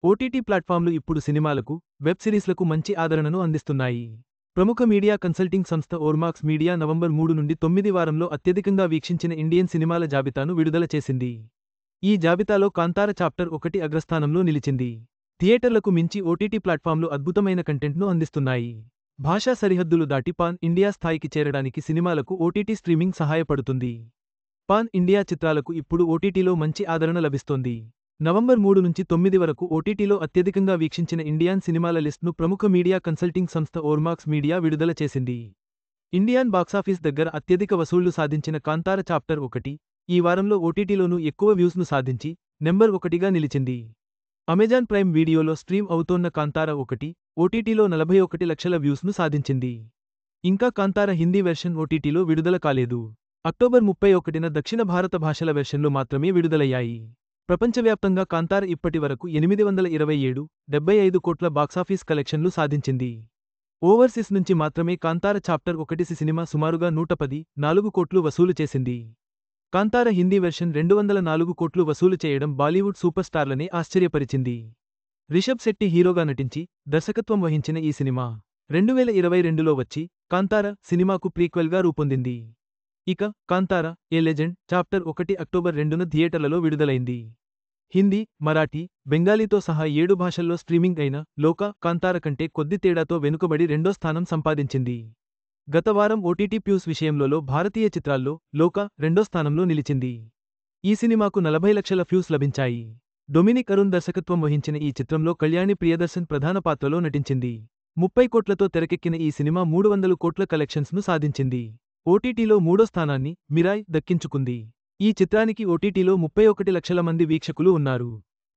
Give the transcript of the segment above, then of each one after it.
OTT ప్లాట్ఫామ్లు ఇప్పుడు సినిమాలకు, web సిరీస్లకు మంచి ఆదరణను అందిస్తున్నాయి. ప్రముఖ మీడియా కన్సల్టింగ్ సంస్థ ఓర్మాక్స్ మీడియా నవంబర్ 3 నుండి 9 వారంలో అత్యధికంగా వీక్షించిన ఇండియన్ సినిమాల జాబితాను విడుదల చేసింది. ఈ జాబితాలో కాంతార చాప్టర్ 1 అగ్రస్థానంలో నిలిచింది. థియేటర్లకు మించి ఓటీటీ ప్లాట్ఫామ్లు అద్భుతమైన కంటెంట్ను అందిస్తున్నాయి. భాషా సరిహద్దులు దాటి పాన్ ఇండియా స్థాయికి చేరడానికి సినిమాలకు ఓటీటీ స్ట్రీమింగ్ సహాయపడుతుంది. పాన్ ఇండియా చిత్రాలకు ఇప్పుడు ఓటీటీలో మంచి ఆదరణ లభిస్తోంది. నవంబర్ 3 నుంచి 9 వరకు ఓటీటీలో అత్యధికంగా వీక్షించిన ఇండియన్ సినిమాల లిస్ట్ను ప్రముఖ మీడియా కన్సల్టింగ్ సంస్థ ఓర్మాక్స్ మీడియా విడుదల చేసింది. ఇండియన్ బాక్సాఫీస్ దగ్గర అత్యధిక వసూళ్లు సాధించిన కాంతార చాప్టర్ 1 ఈ వారంలో ఓటీటీలోనూ ఎక్కువ వ్యూస్ను సాధించి నెంబర్ 1గా నిలిచింది. అమెజాన్ ప్రైమ్ వీడియోలో స్ట్రీమ్ అవుతోన్న కాంతార 1 ఓటీటీలో 41 లక్షల వ్యూస్ను సాధించింది. ఇంకా కాంతార హిందీ వెర్షన్ ఓటీటీలో విడుదల కాలేదు. అక్టోబర్ 31న దక్షిణ భారత భాషల వెర్షన్లు మాత్రమే విడుదలయ్యాయి. ప్రపంచవ్యాప్తంగా కాంతార ఇప్పటి వరకు 827.75 కోట్ల బాక్సాఫీస్ కలెక్షన్లు సాధించింది. ఓవర్సీస్ నుంచి మాత్రమే కాంతార చాప్టర్ 1 సినిమా సుమారుగా 114 కోట్లు వసూలు చేసింది. కాంతార హిందీ వెర్షన్ 204 కోట్లు వసూలు చేయడం బాలీవుడ్ సూపర్ స్టార్లనే ఆశ్చర్యపరిచింది. రిషబ్ శెట్టి హీరోగా నటించి, దర్శకత్వం వహించిన ఈ సినిమా 2022లో వచ్చి, కాంతార సినిమాకు ప్రీక్వెల్గా రూపొందింది. ఇక Kantara a legend chapter 1 October 2న థియేటర్లలో విడుదలైంది. హిందీ, మరాఠీ, బెంగాలీతో సహా 7 భాషల్లో స్ట్రీమింగ్ అయిన లోక కాంతార కంటే కొద్ది తేడాతో వెనుకబడి రెండో స్థానం సంపాదించింది. గత వారం ఓటీటీ ప్యూస్ విషయంలో భారతీయ చిత్రాల్లో లోక రెండో స్థానంలో నిలిచింది. ఈ సినిమాకు 40 లక్షల వ్యూస్ లభించాయి. డొమినిక్ అరుణ్ దర్శకత్వం వహించిన ఈ చిత్రంలో కళ్యాణి ప్రియదర్శన్ ప్రధాన పాత్రలో నటించింది. 30 కోట్లతో తెరకెక్కిన ఈ సినిమా 300 కోట్ల కలెక్షన్స్ను సాధించింది. ఓటీటీలో మూడో స్థానాన్ని మిరాయ్ దక్కించుకుంది. ఈ చిత్రానికి ఓటీటీలో 31 లక్షల మంది వీక్షకులు ఉన్నారు.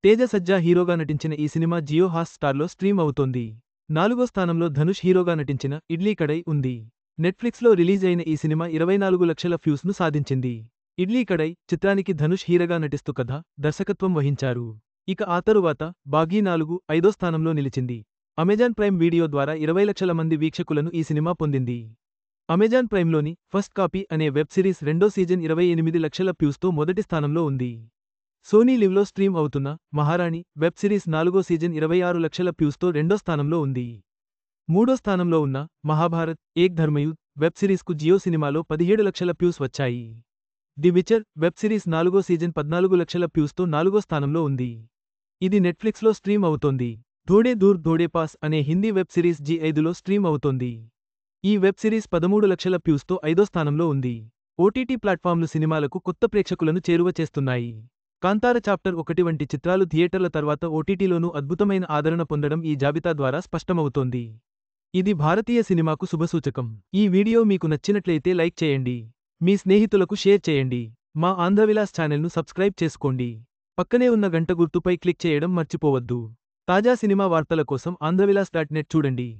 తేజ సజ్జా హీరోగా నటించిన ఈ సినిమా జియో హాట్ స్టార్లో స్ట్రీమ్ అవుతోంది. 4వ స్థానంలో ధనుష్ హీరోగా నటించిన ఇడ్లీ కడై ఉంది. నెట్ఫ్లిక్స్లో రిలీజ్ అయిన ఈ సినిమా 24 లక్షల వ్యూస్ను సాధించింది. ఇడ్లీ కడై చిత్రానికి ధనుష్ హీరోగా నటిస్తూ కథ, దర్శకత్వం వహించారు. ఇక ఆ తరువాత బాఘీ 4 5వ స్థానంలో నిలిచింది. అమెజాన్ ప్రైమ్ వీడియో ద్వారా 20 లక్షల మంది వీక్షకులను ఈ సినిమా పొందింది. అమెజాన్ ప్రైమ్లోని ఫస్ట్ కాపీ అనే వెబ్ సిరీస్ రెండో సీజన్ 28 లక్షల వ్యూస్తో మొదటి స్థానంలో ఉంది. సోనీ లివ్లో స్ట్రీమ్ అవుతున్న మహారాణి వెబ్ సిరీస్ 4వ సీజన్ 26 లక్షల వ్యూస్తో రెండో స్థానంలో ఉంది. మూడో స్థానంలో ఉన్న మహాభారత్ ఏక్ ధర్మయుద్ధ్ వెబ్ సిరీస్కు జియో సినిమాలో 17 లక్షల వ్యూస్ వచ్చాయి. ది విచర్ వెబ్ సిరీస్ 4వ సీజన్ 14 లక్షల వ్యూస్తో 4వ స్థానంలో ఉంది. ఇది నెట్ఫ్లిక్స్లో స్ట్రీమ్ అవుతోంది. థోడే దూర్ థోడే పాస్ అనే హిందీ వెబ్ సిరీస్ జీ5లో స్ట్రీమ్ అవుతోంది. ఈ వెబ్ సిరీస్ 13 లక్షల వ్యూస్తో 5వ స్థానంలో ఉంది. ఓటీటీ ప్లాట్ఫామ్లు సినిమాలకు కొత్త ప్రేక్షకులను చేరువ చేస్తున్నాయి. కాంతార చాప్టర్ 1 వంటి చిత్రాలు థియేటర్ల తర్వాత ఓటీటీలోనూ అద్భుతమైన ఆదరణ పొందడం ఈ జాబితా ద్వారా స్పష్టమవుతోంది. ఇది భారతీయ సినిమాకు శుభసూచకం. ఈ వీడియో మీకు నచ్చినట్లయితే లైక్ చేయండి. మీ స్నేహితులకు షేర్ చేయండి. మా ఆంధ్రవిలాస్ ఛానల్ను సబ్స్క్రైబ్ చేసుకోండి. పక్కనే ఉన్న గంట గుర్తుపై క్లిక్ చేయడం మర్చిపోవద్దు. తాజా సినిమా వార్తల కోసం ఆంధ్రవిలాస్.net చూడండి.